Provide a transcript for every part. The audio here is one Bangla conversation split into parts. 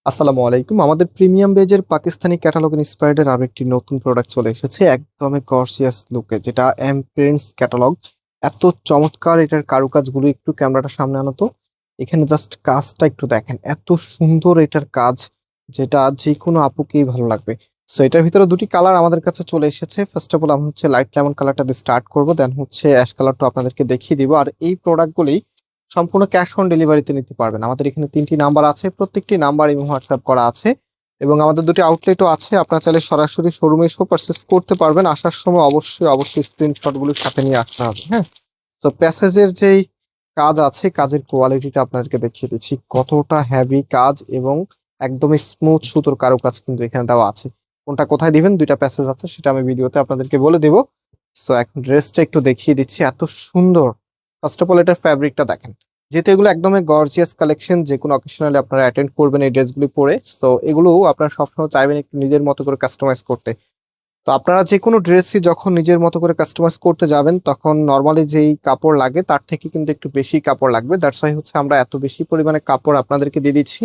আসসালামু আলাইকুম। আমাদের প্রিমিয়াম বেজের পাকিস্তানি ক্যাটালগ ইন্সপায়ার্ড এর আরো একটি নতুন প্রোডাক্ট চলে এসেছে একদমই গর্জিয়াস লুকে, যেটা এমপ্রিন্টস ক্যাটালগ। এত চমৎকার এটার কারুকাজগুলো, একটু ক্যামেরাটা সামনে আনো তো। এখানে জাস্ট কাজটা একটু দেখেন, এত সুন্দর এটার কাজ, যেটা যে কোনো আপুকেই ভালো লাগবে। সো এটার ভিতরে দুটি কালার আমাদের কাছে চলে এসেছে। ফার্স্ট অফ অল আমি লাইট লেমন কালারটা দিয়ে স্টার্ট করবো, দেন অ্যাশ কালারটা আপনাদেরকে দেখিয়ে দিব। আর এই প্রোডাক্টগুলি সম্পূর্ণ ক্যাশ অন ডেলিভারিতে নিতে পারবেন। আমাদের এখানে 3টি নাম্বার আছে, প্রত্যেকটি নাম্বার এবং হোয়াটসঅ্যাপ করা আছে, এবং আমাদের দুটি আউটলেটও আছে। আপনারা চাইলে সরাসরি শোরুমে এসেও পারচেস করতে পারবেন। আসার সময় অবশ্যই স্ক্রিনশটগুলো সাথে নিয়ে আসতে হবে, হ্যাঁ। তো প্যাসেজের যেই কাজ আছে, কাজের কোয়ালিটিটা আপনাদেরকে দেখিয়ে দিচ্ছি, কতটা হেভি কাজ এবং একদমই স্মুথ সুতোর কারুকাজ কিন্তু এখানে দেওয়া আছে। কোনটা কোথায় দিবেন, দুইটা প্যাসেজ আছে, সেটা আমি ভিডিওতে আপনাদেরকে বলে দেব। সো এখন ড্রেসটা একটু দেখিয়ে দিচ্ছি, এত সুন্দর। ফার্স্ট অফ অল এটার ফ্যাব্রিকটা দেখেন, যেহেতু এগুলো একদমই গর্জিয়াস কালেকশন, যে কোনো অকেশনালে আপনারা অ্যাটেন্ড করবেন এই ড্রেসগুলি পরে। সো এগুলো আপনারা সবসময় চাইবেন একটু নিজের মতো করে কাস্টমাইজ করতে। তো আপনারা যে কোনো ড্রেসই যখন নিজের মতো করে কাস্টমাইজ করতে যাবেন, তখন নর্মালি যেই কাপড় লাগে তার থেকে কিন্তু একটু বেশি কাপড় লাগবে। দ্যাটস ওয়াই আমরা এত বেশি পরিমাণে কাপড় আপনাদেরকে দিয়ে দিচ্ছি,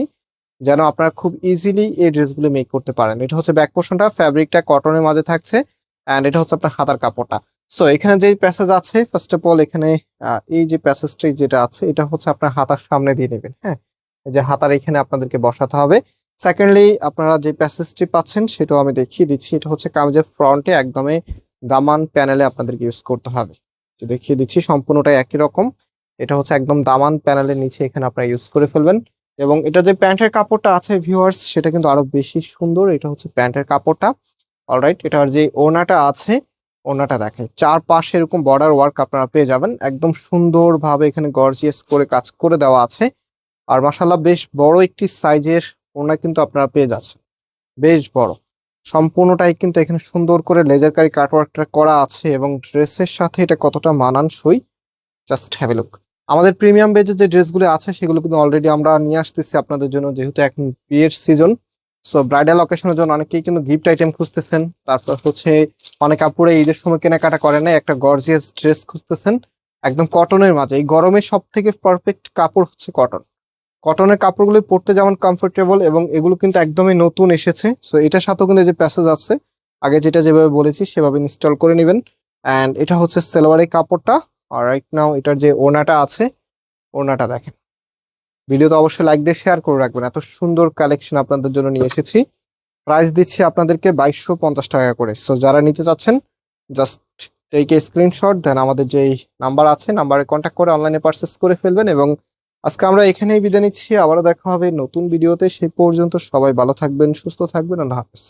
যেন আপনারা খুব ইজিলি এই ড্রেসগুলো মেক করতে পারেন। এটা হচ্ছে ব্যাক পোর্শনটা, ফ্যাব্রিকটা কটনের মাঝে থাকছে, অ্যান্ড এটা হচ্ছে আপনার হাতার কাপড়টা। সো এখানে যে প্যাসেজ আছে, ফার্স্ট অফ অল এখানে এই যে প্যাসেজটা যেটা আছে, এটা হচ্ছে আপনার হাতার সামনে দিয়ে নেবেন, হ্যাঁ। এই যে হাতার এখানে আপনাদেরকে বসাতে হবে। সেকেন্ডলি আপনারা যে প্যাসেজটি পাচ্ছেন সেটাও আমি দেখিয়ে দিচ্ছি। এটা হচ্ছে কামিজের ফ্রন্টে একদমই দামান প্যানেলে আপনাদেরকে ইউজ করতে হবে। যে দেখিয়ে দিচ্ছি, সম্পূর্ণটাই একই রকম। এটা হচ্ছে একদম দামান প্যানেলের নিচে এখানে আপনারা ইউজ করে ফেলবেন। এবং এটা যে প্যান্টের কাপড়টা আছে ভিউয়ার্স, সেটা কিন্তু আরো বেশি সুন্দর। এটা হচ্ছে প্যান্টের কাপড়টা। অলরাইট, এটার যে ওড়নাটা আছে, ওড়নাটা দেখে চারপাশে এরকম বর্ডার ওয়ার্ক আপনারা পেয়ে যাবেন। একদম সুন্দরভাবে এখানে গর্জিয়াস করে কাজ করে দেওয়া আছে। আর মাশাআল্লাহ বেশ বড় একটি সাইজের ওড়না কিন্তু আপনারা পেয়ে যাচ্ছেন, বেশ বড়। সম্পূর্ণটাই কিন্তু এখানে সুন্দর করে লেজার কারি কাটওয়ার্কটা করা আছে, এবং ড্রেসের সাথে এটা কতটা মানানসই জাস্ট হ্যাভ এ লুক। আমাদের প্রিমিয়াম বেজের যে ড্রেসগুলো আছে সেগুলো কিন্তু অলরেডি আমরা নিয়ে আসতেছি আপনাদের জন্য, যেহেতু এখন বিয়ের সিজন। সো ব্রাইডাল অকেশনের জন্য অনেকেই কিন্তু গিফট আইটেম খুঁজতেছেন। তারপর অনেক আপুরে ঈদের সময় কেনাকাটা করে না, একটা গর্জিয়াস ড্রেস খুঁজতেছেন একদম কটনের মাঝে। এই গরমে সব থেকে পারফেক্ট কাপড় হচ্ছে কটন। কটনের কাপড়গুলো পরতে যেমন কমফোর্টেবল, এবং এগুলো কিন্তু একদমই নতুন এসেছে। সো এটার সাথেও কিন্তু যে প্যাসেজ আছে, আগে যেটা যেভাবে বলেছি সেভাবে ইনস্টল করে নেবেন। অ্যান্ড এটা হচ্ছে সেলোয়ারের কাপড়টা। আর রাইট নাও এটার যে ওড়নাটা আছে, ওড়নাটা দেখেন। ভিডিওতে অবশ্যই লাইক দিয়ে শেয়ার করে রাখবেন, এত সুন্দর কালেকশন আপনাদের জন্য নিয়ে এসেছি। প্রাইস দিচ্ছি আপনাদেরকে 2250 টাকা করে। সো যারা নিতে চাচ্ছেন, জাস্ট টেক এ স্ক্রিনশট, দেন আমাদের যেই নাম্বার আছে, নাম্বারে কন্ট্যাক্ট করে অনলাইনে পারচেস করে ফেলবেন। এবং আজকে আমরা এখানেই বিদায় নিচ্ছি, আবারও দেখা হবে নতুন ভিডিওতে। সেই পর্যন্ত সবাই ভালো থাকবেন, সুস্থ থাকবেন। আল্লাহ হাফেজ।